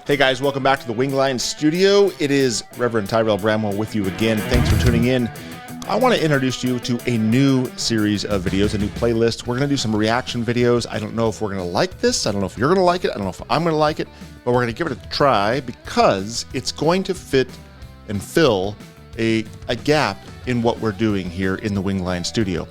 Hey guys, welcome back to the Wingline Studio. It is Reverend Tyrell Bramwell with you again. Thanks for tuning in. I want to introduce you to a new series of videos, a new playlist. We're going to do some reaction videos. I don't know if we're going to like this. I don't know if you're going to like it. I don't know if I'm going to like it, but we're going to give it a try because it's going to fit and fill a gap in what we're doing here in the Wingline Studio.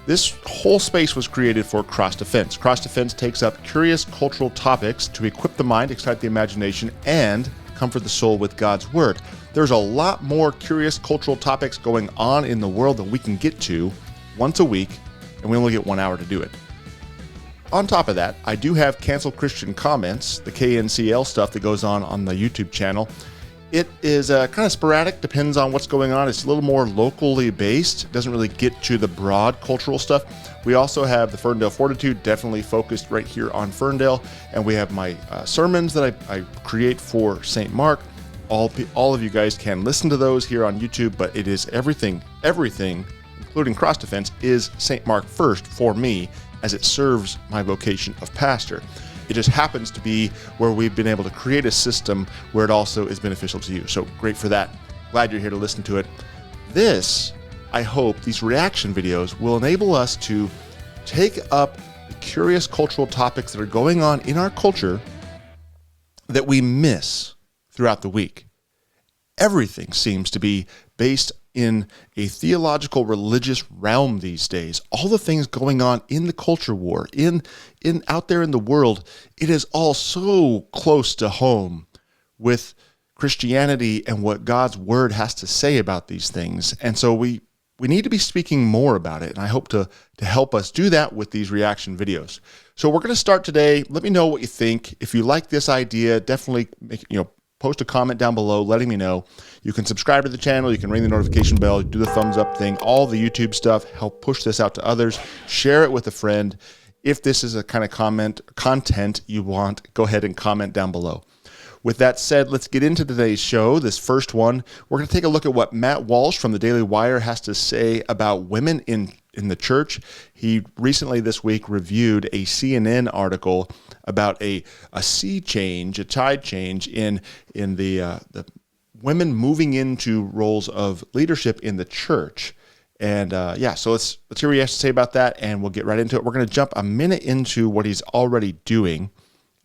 This whole space was created for Cross Defense. Cross Defense takes up curious cultural topics to equip the mind, excite the imagination, and comfort the soul with God's Word. There's a lot more curious cultural topics going on in the world that we can get to once a week, and we only get 1 hour to do it. On top of that, I do have Cancel Christian Comments, the KNCL stuff that goes on the YouTube channel. It is kind of sporadic, depends on what's going on. It's a little more locally based. It doesn't really get to the broad cultural stuff. We also have the Ferndale Fortitude, definitely focused right here on Ferndale. And we have my sermons that I create for St. Mark. All of you guys can listen to those here on YouTube, but it is everything, including Cross Defense, is St. Mark first for me as it serves my vocation of pastor. It just happens to be where we've been able to create a system where it also is beneficial to you. So great for that. Glad you're here to listen to it. This, I hope, these reaction videos will enable us to take up the curious cultural topics that are going on in our culture that we miss throughout the week. Everything seems to be based in a theological religious realm these days. All the things going on in the culture war, in out there in the world, it is all so close to home with Christianity and what God's Word has to say about these things. And so we need to be speaking more about it. And I hope to help us do that with these reaction videos. So we're going to start today. Let me know what you think. If you like this idea, definitely post a comment down below letting me know. You can subscribe to the channel, you can ring the notification bell, do the thumbs up thing, all the YouTube stuff, help push this out to others, share it with a friend. If this is a kind of content you want, go ahead and comment down below. With that said, let's get into today's show. This first one, we're going to take a look at what Matt Walsh from the Daily Wire has to say about women in the church. He recently this week reviewed a CNN article about a sea change, a tide change in the women moving into roles of leadership in the church. And so let's hear what he has to say about that, and we'll get right into it. We're going to jump a minute into what he's already doing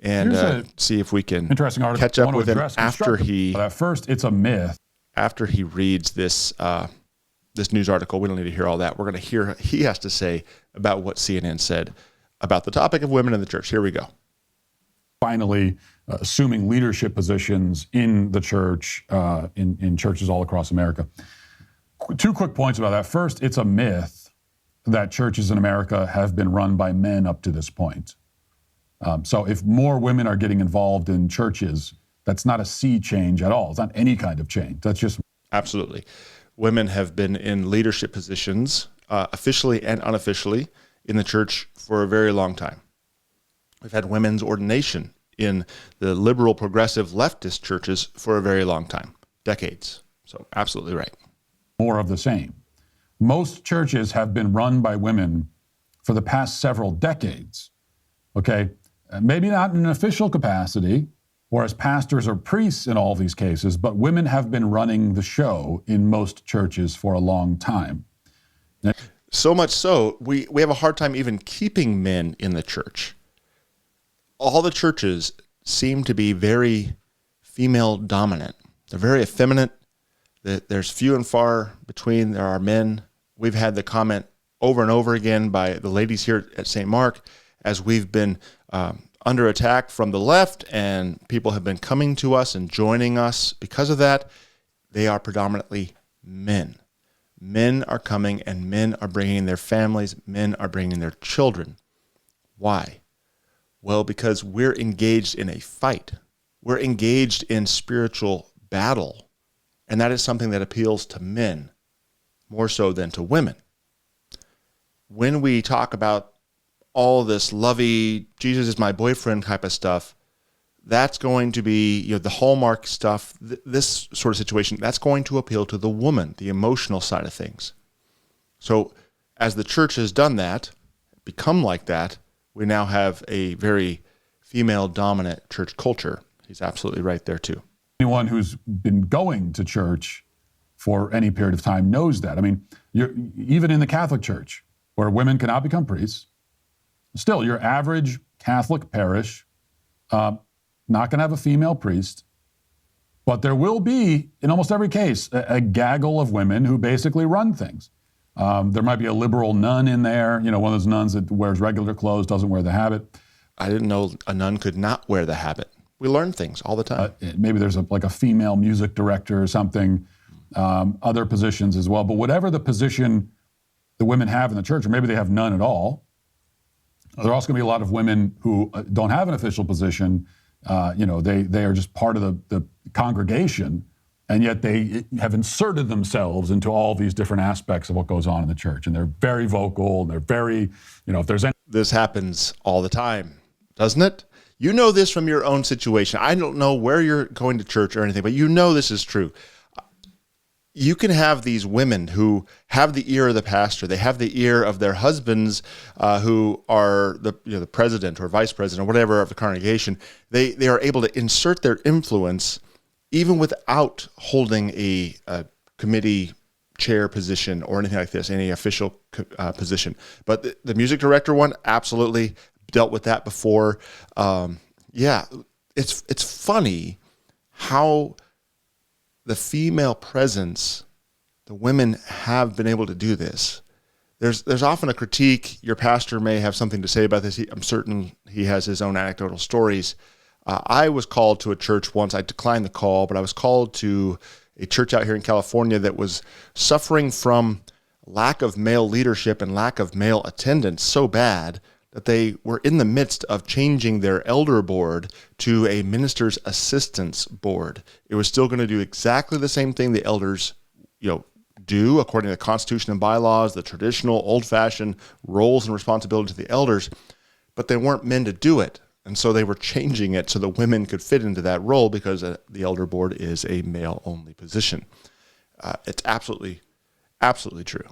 and see if we can catch up with him after he. At first, it's a myth. After he reads this this news article, we don't need to hear all that. We're going to hear what he has to say about what CNN said about the topic of women in the church. Here we go. Finally, assuming leadership positions in the church, in churches all across America. Two quick points about that. First, it's a myth that churches in America have been run by men up to this point. So if more women are getting involved in churches, that's not a sea change at all. It's not any kind of change. That's just... Absolutely. Women have been in leadership positions, officially and unofficially, in the church for a very long time. We've had women's ordination in the liberal, progressive, leftist churches for a very long time, decades. So absolutely right. More of the same. Most churches have been run by women for the past several decades, okay? Maybe not in an official capacity, or as pastors or priests in all these cases, but women have been running the show in most churches for a long time. So much so, we have a hard time even keeping men in the church. All the churches seem to be very female dominant. They're very effeminate. There's few and far between. There are men. We've had the comment over and over again by the ladies here at St. Mark as we've been under attack from the left, and people have been coming to us and joining us because of that. They are predominantly men. Men are coming, and men are bringing their families. Men are bringing their children. Why? Well, because we're engaged in a fight. We're engaged in spiritual battle, and that is something that appeals to men more so than to women. When we talk about all this lovey, Jesus is my boyfriend type of stuff, that's going to be, the Hallmark stuff, this sort of situation, that's going to appeal to the woman, the emotional side of things. So as the church has done that, become like that, we now have a very female-dominant church culture. He's absolutely right there too. Anyone who's been going to church for any period of time knows that. I mean, even in the Catholic Church, where women cannot become priests, still your average Catholic parish, not going to have a female priest, but there will be, in almost every case, a gaggle of women who basically run things. There might be a liberal nun in there, one of those nuns that wears regular clothes, doesn't wear the habit. I didn't know a nun could not wear the habit. We learn things all the time. Maybe there's a female music director or something, other positions as well. But whatever the position the women have in the church, or maybe they have none at all, there are also going to be a lot of women who don't have an official position. They are just part of the congregation, and yet they have inserted themselves into all these different aspects of what goes on in the church. And they're very vocal, and they're very, if there's any... This happens all the time, doesn't it? You know this from your own situation. I don't know where you're going to church or anything, but you know this is true. You can have these women who have the ear of the pastor. They have the ear of their husbands who are the president or vice president or whatever of the congregation. They are able to insert their influence even without holding a committee chair position or anything like this, any official position. But the music director one, absolutely dealt with that before. It's funny how the female presence, the women have been able to do this. There's often a critique. Your pastor may have something to say about this. I'm certain he has his own anecdotal stories. I was called to a church once. I declined the call, but I was called to a church out here in California that was suffering from lack of male leadership and lack of male attendance so bad that they were in the midst of changing their elder board to a minister's assistants board. It was still going to do exactly the same thing the elders, do according to the Constitution and bylaws, the traditional old-fashioned roles and responsibilities of the elders, but they weren't men to do it. And so they were changing it so the women could fit into that role because the elder board is a male-only position. It's absolutely, absolutely true.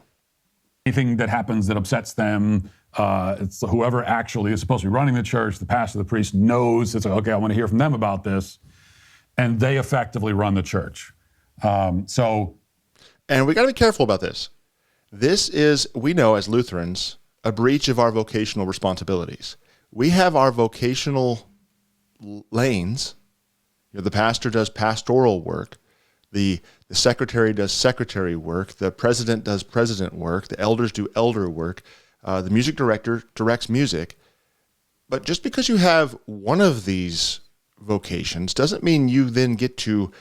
Anything that happens that upsets them, it's whoever actually is supposed to be running the church, the pastor, the priest, knows, it's like, okay, I want to hear from them about this. And they effectively run the church. And we got to be careful about this. This is, we know as Lutherans, a breach of our vocational responsibilities. We have our vocational lanes. The pastor does pastoral work. The secretary does secretary work. The president does president work. The elders do elder work. The music director directs music. But just because you have one of these vocations doesn't mean you then get to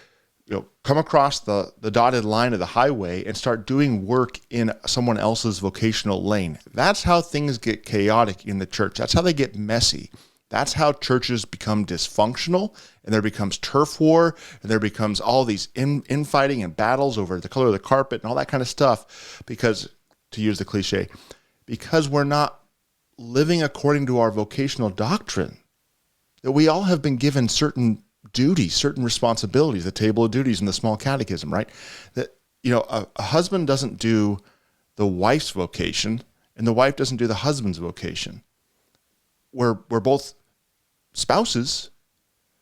come across the dotted line of the highway and start doing work in someone else's vocational lane. That's how things get chaotic in the church. That's how they get messy. That's how churches become dysfunctional, and there becomes turf war, and there becomes all these infighting and battles over the color of the carpet and all that kind of stuff because, to use the cliche, because we're not living according to our vocational doctrine. That we all have been given certain duties, certain responsibilities, the table of duties in the small catechism, right? That, a husband doesn't do the wife's vocation, and the wife doesn't do the husband's vocation. We're both spouses,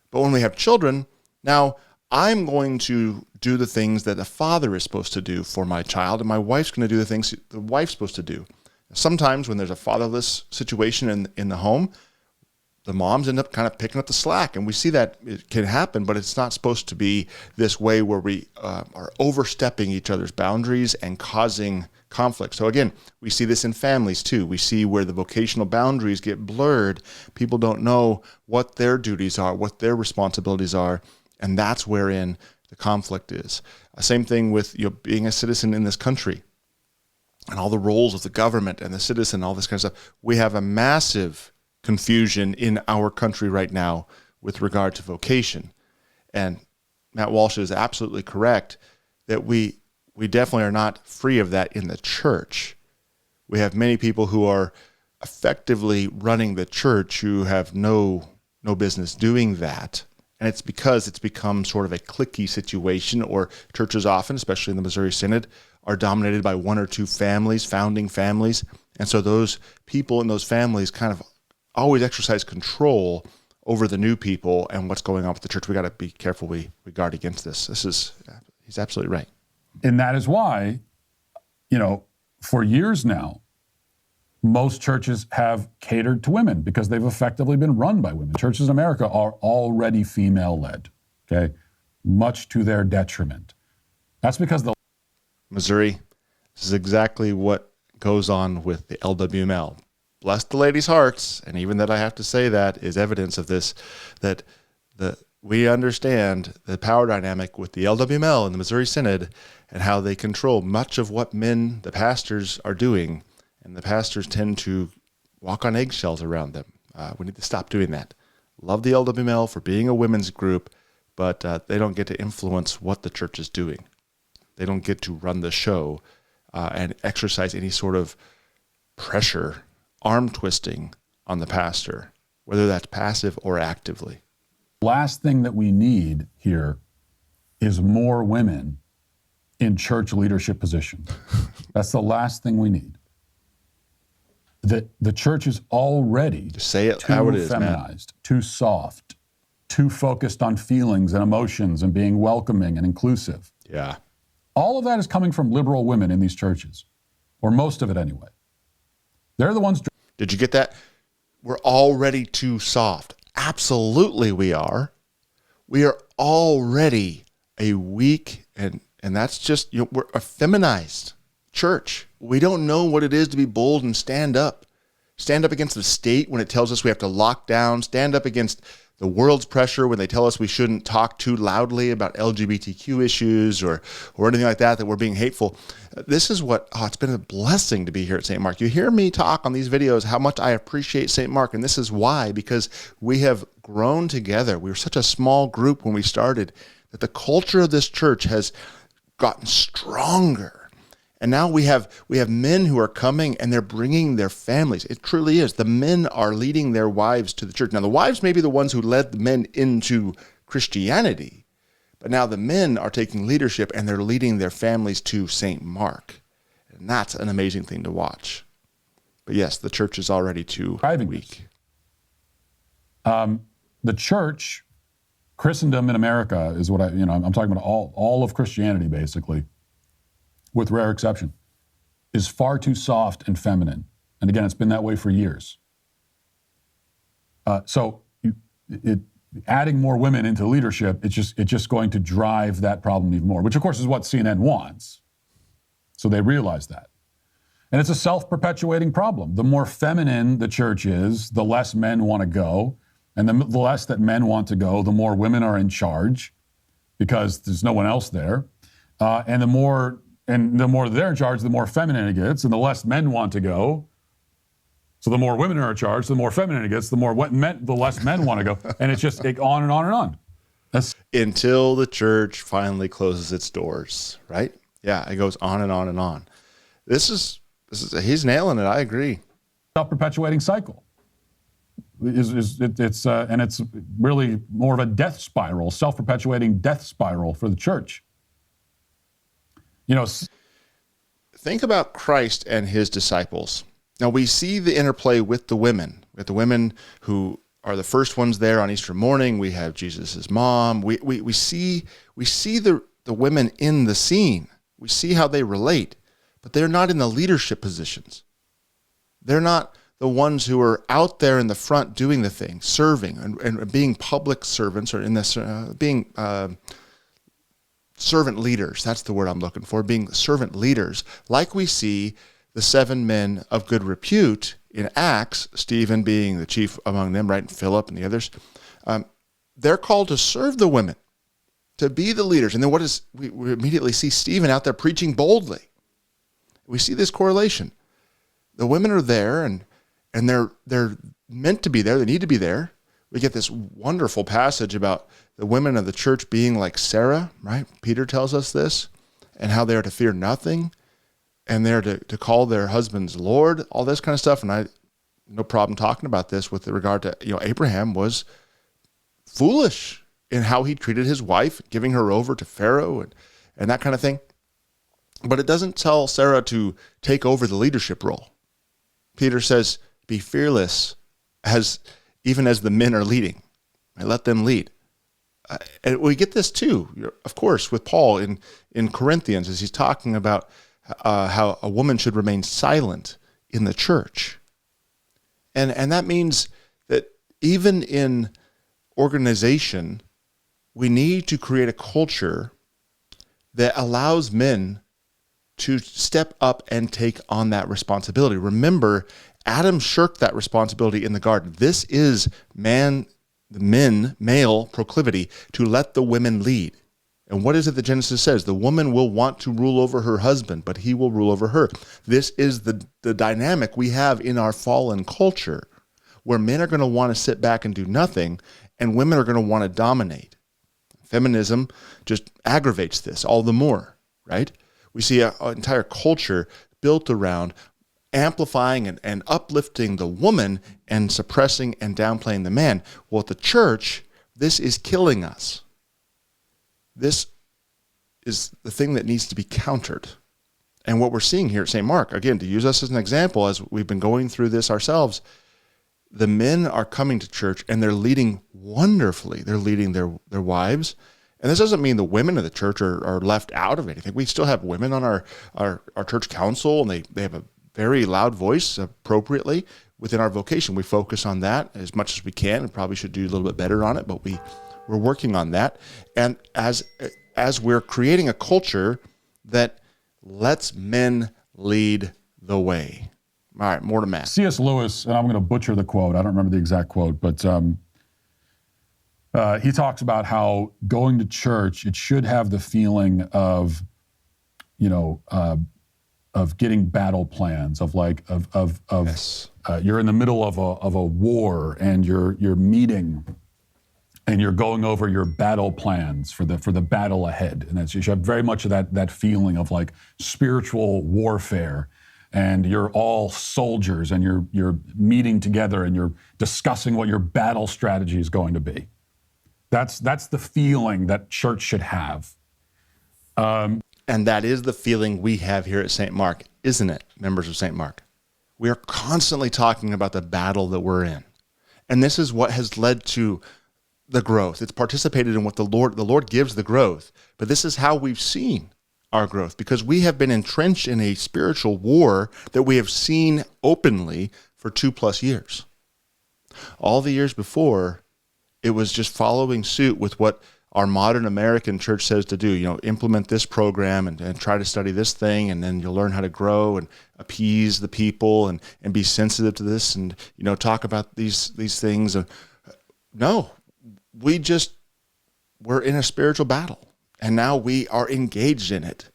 but when we have children, now I'm going to do the things that the father is supposed to do for my child, and my wife's going to do the things the wife's supposed to do. Sometimes when there's a fatherless situation in the home, the moms end up kind of picking up the slack, and we see that it can happen, but it's not supposed to be this way where we are overstepping each other's boundaries and causing conflict. So again, we see this in families too. We see where the vocational boundaries get blurred. People don't know what their duties are, what their responsibilities are, and that's wherein the conflict is. Same thing with being a citizen in this country and all the roles of the government and the citizen, all this kind of stuff. We have a massive confusion in our country right now with regard to vocation. And Matt Walsh is absolutely correct that we definitely are not free of that in the church. We have many people who are effectively running the church who have no business doing that. And it's because it's become sort of a cliquey situation, or churches often, especially in the Missouri Synod, are dominated by one or two families, founding families. And so those people in those families kind of always exercise control over the new people and what's going on with the church. We got to be careful we guard against this. He's absolutely right. And that is why, for years now, most churches have catered to women because they've effectively been run by women. Churches in America are already female-led, okay, much to their detriment. That's because Missouri, this is exactly what goes on with the LWML. Bless the ladies' hearts, and even that I have to say that is evidence of this, that we understand the power dynamic with the LWML and the Missouri Synod and how they control much of what the pastors are doing, and the pastors tend to walk on eggshells around them. We need to stop doing that. Love the LWML for being a women's group, but they don't get to influence what the church is doing. They don't get to run the show and exercise any sort of pressure, arm twisting on the pastor, whether that's passive or actively. last thing that we need here is more women in church leadership positions. That's the last thing we need. The church is already Just say it how it is, feminized, too soft, too focused on feelings and emotions and being welcoming and inclusive. Yeah. All of that is coming from liberal women in these churches, or most of it anyway. They're the ones. Did you get that? We're already too soft. Absolutely we are. We are already a weak, and that's just, we're a feminized church. We don't know what it is to be bold and stand up. Stand up against the state when it tells us we have to lock down. Stand up against the world's pressure when they tell us we shouldn't talk too loudly about LGBTQ issues or anything like that we're being hateful. This is what, it's been a blessing to be here at St. Mark. You hear me talk on these videos how much I appreciate St. Mark, and this is why, because we have grown together. We were such a small group when we started that the culture of this church has gotten stronger. And now we have men who are coming and they're bringing their families. It truly is. The men are leading their wives to the church. Now, the wives may be the ones who led the men into Christianity, but now the men are taking leadership and they're leading their families to St. Mark. And that's an amazing thing to watch. But yes, the church is already too weak. The church, Christendom in America is what I'm talking about all of Christianity basically, with rare exception, is far too soft and feminine. And again, it's been that way for years. So adding more women into leadership, it's just going to drive that problem even more, which of course is what CNN wants. So they realize that. And it's a self-perpetuating problem. The more feminine the church is, the less men want to go. And the less that men want to go, the more women are in charge because there's no one else there. And the more they're in charge, the more feminine it gets, and the less men want to go. So the more women are in charge, the more feminine it gets, the less men want to go. And it's just on and on and on. Until the church finally closes its doors, right? Yeah, it goes on and on and on. He's nailing it. I agree. Self-perpetuating cycle. It's really more of a death spiral, self-perpetuating death spiral for the church. Think about Christ and his disciples. Now we see the interplay with the women. We have the women who are the first ones there on Easter morning. We have Jesus's mom. We see the women in the scene. We see how they relate, but they're not in the leadership positions. They're not the ones who are out there in the front doing the thing, serving and being public servants, or in this being servant leaders. That's the word I'm looking for, being servant leaders. Like we see the 7 men of good repute in Acts, Stephen being the chief among them, right? And Philip and the others. They're called to serve the women, to be the leaders. And then we immediately see Stephen out there preaching boldly. We see this correlation. The women are there and they're meant to be there. They need to be there. We get this wonderful passage about the women of the church being like Sarah, right? Peter tells us this, and how they're to fear nothing, and they're to call their husbands Lord, all this kind of stuff. And I no problem talking about this with regard to, Abraham was foolish in how he treated his wife, giving her over to Pharaoh and that kind of thing. But it doesn't tell Sarah to take over the leadership role. Peter says, be fearless even as the men are leading. Right? Let them lead. And we get this too, of course, with Paul in Corinthians, as he's talking about how a woman should remain silent in the church. And that means that even in organization, we need to create a culture that allows men to step up and take on that responsibility. Remember, Adam shirked that responsibility in the garden. This is male proclivity to let the women lead. And what is it that Genesis says? The woman will want to rule over her husband, but he will rule over her. This is the dynamic we have in our fallen culture, where men are going to want to sit back and do nothing, and women are going to want to dominate. Feminism just aggravates this all the more, right? We see an entire culture built around amplifying and uplifting the woman and suppressing and downplaying the man. Well, at the church, this is killing us. This is the thing that needs to be countered. And what we're seeing here at St. Mark, again, to use us as an example, as we've been going through this ourselves, the men are coming to church and they're leading wonderfully. They're leading their wives. And this doesn't mean the women of the church are left out of anything. We still have women on our church council, and they have a very loud voice appropriately within our vocation. We focus on that as much as we can, and probably should do a little bit better on it, but we're working on that. And as we're creating a culture that lets men lead the way. All right, more to Matt. C.S. Lewis, and I'm going to butcher the quote. I don't remember the exact quote, but he talks about how going to church, it should have the feeling of, of getting battle plans, of Yes. You're in the middle of a war, and you're meeting, and you're going over your battle plans for the battle ahead, and you should have very much of that feeling of like spiritual warfare. And you're all soldiers, and you're meeting together, and you're discussing what your battle strategy is going to be. That's the feeling that church should have. And that is the feeling we have here at St. Mark, isn't it, members of St. Mark? We are constantly talking about the battle that we're in. And this is what has led to the growth. It's participated in what the Lord gives the growth. But this is how we've seen our growth, because we have been entrenched in a spiritual war that we have seen openly for 2+ years. All the years before, it was just following suit with what our modern American church says to do. Implement this program and try to study this thing, and then you'll learn how to grow and appease the people and be sensitive to this, and talk about these things. No, we're in a spiritual battle. And now we are engaged in it.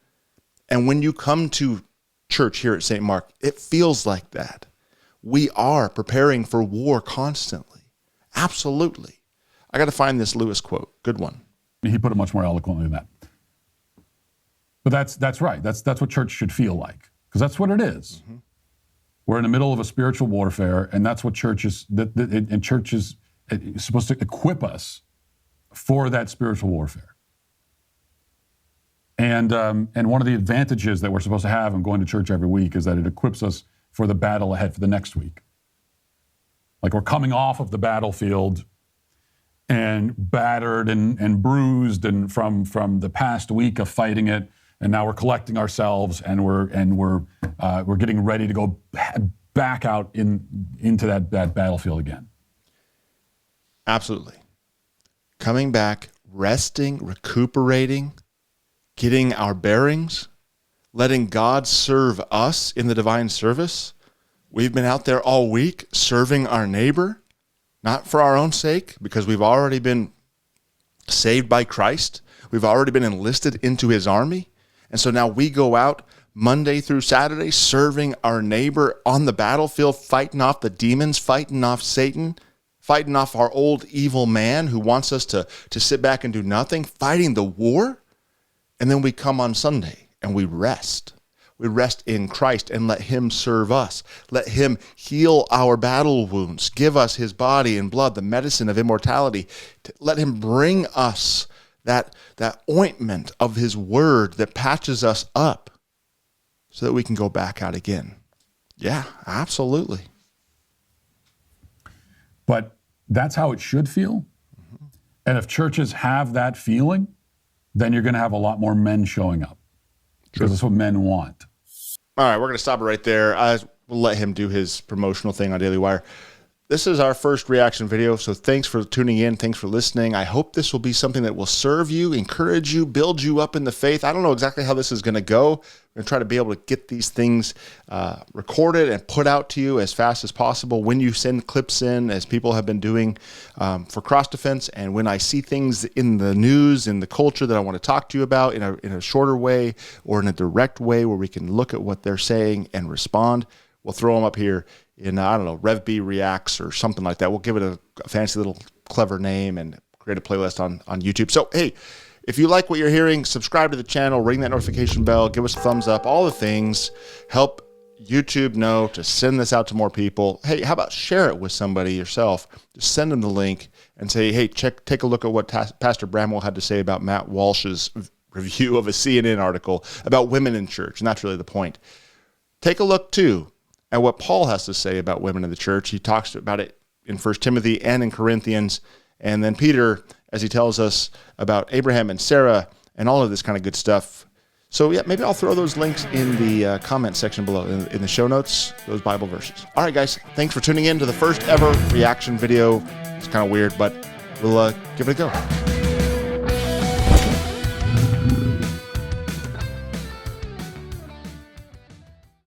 And when you come to church here at St. Mark, it feels like that. We are preparing for war constantly. Absolutely. I got to find this Lewis quote. Good one. He put it much more eloquently than that. But that's right. That's what church should feel like, because that's what it is. Mm-hmm. We're in the middle of a spiritual warfare, and that's what church is. And church is supposed to equip us for that spiritual warfare. And one of the advantages that we're supposed to have in going to church every week is that it equips us for the battle ahead, for the next week. Like, we're coming off of the battlefield and battered and bruised and from the past week of fighting it, and now we're collecting ourselves, and we're getting ready to go back out into that battlefield again. Absolutely. Coming back, resting, recuperating, getting our bearings, letting God serve us in the divine service. We've been out there all week serving our neighbor, not for our own sake, because we've already been saved by Christ. We've already been enlisted into his army. And so now we go out Monday through Saturday serving our neighbor on the battlefield, fighting off the demons, fighting off Satan, fighting off our old evil man who wants us to sit back and do nothing, fighting the war. And then we come on Sunday and we rest. We rest in Christ and let him serve us. Let him heal our battle wounds. Give us his body and blood, the medicine of immortality. Let him bring us that ointment of his word that patches us up so that we can go back out again. Yeah, absolutely. But that's how it should feel. Mm-hmm. And if churches have that feeling, then you're going to have a lot more men showing up. Because that's what men want. All right, we're going to stop it right there. We'll let him do his promotional thing on Daily Wire. This is our first reaction video, so thanks for tuning in. Thanks for listening. I hope this will be something that will serve you, encourage you, build you up in the faith. I don't know exactly how this is going to go. I'm going to try to be able to get these things recorded and put out to you as fast as possible when you send clips in, as people have been doing for Cross Defense. And when I see things in the news, in the culture that I want to talk to you about in a shorter way or in a direct way where we can look at what they're saying and respond, we'll throw them up here in, I don't know, Rev B Reacts or something like that. We'll give it a fancy little clever name and create a playlist on YouTube. So, hey, if you like what you're hearing, subscribe to the channel, ring that notification bell, give us a thumbs up, all the things. Help YouTube know to send this out to more people. Hey, how about share it with somebody yourself? Just send them the link and say, hey, take a look at what Pastor Bramwell had to say about Matt Walsh's review of a CNN article about women in church. And that's really the point. Take a look, too, at what Paul has to say about women in the church. He talks about it in 1 Timothy and in Corinthians. And then Peter, as he tells us about Abraham and Sarah and all of this kind of good stuff. So yeah, maybe I'll throw those links in the comment section below, in the show notes, those Bible verses. All right, guys, thanks for tuning in to the first ever reaction video. It's kind of weird, but we'll give it a go.